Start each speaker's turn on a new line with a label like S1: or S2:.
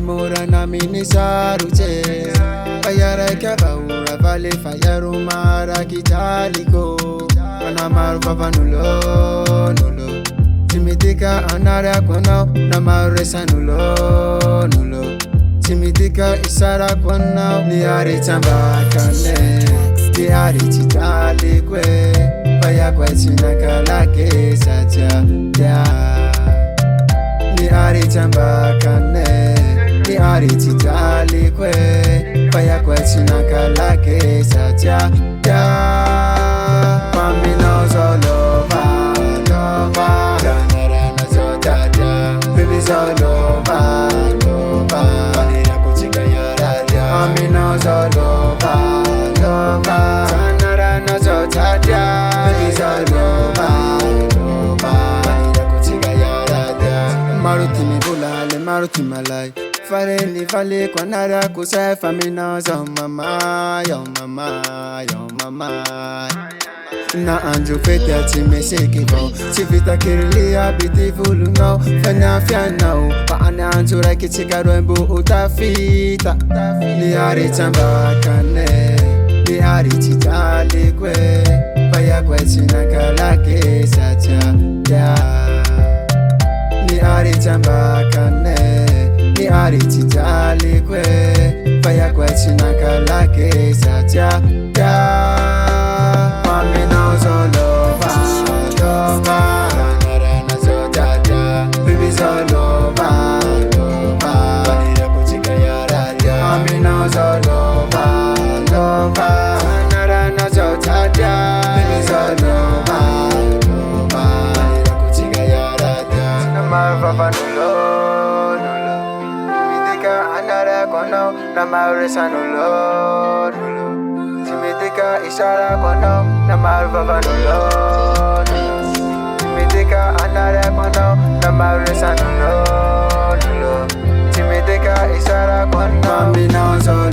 S1: mora na mini saruche Fayara kabaura vale fayaru mara kitaliko Anamaru papa nulo nulo Timitika anara kono namaresa nulo Timitika isara kono Niari chamba kane Niari chitali kwe Faya kwa chinaka lake sacha ya Niari chamba kane Niari chitali kwe Faya kwa chinaka lake sacha ya Mami knows all over, lova Rana so jaja Baby's all over, lova Vanira kuchika ya raja Mami knows all over, lova Rana so jaja Baby's all over, lova Vanira kuchika ya raja Maruti mi bulale, maruti malai Fareli vale kwa nara kusefa mi knows oh mama, yo mama, yo mama Na anjo fete ati me sekivo Chivita kirilia biti vulu no Fanya fianao Paane anjo raki chikaro embu utafita Niari chamba kane Niari chitali kwe Faya kwe chinaka lake sacha ya Niari chamba kane Niari chitali kwe Faya kwe chinaka lake sacha ya Mami knows all over, lova Rana so jaja Baby's all over, lova Vanira kuchika ya raja Mami knows all over, lova Rana so jaja Baby's all over, lova Vanira kuchika ya raja Namar papa nulo Timitika anara kono Namaresa nulo Timitika isara kono Namar papa nulo Timitika anara kono Namaresa nulo Timitika isara kono Mami knows all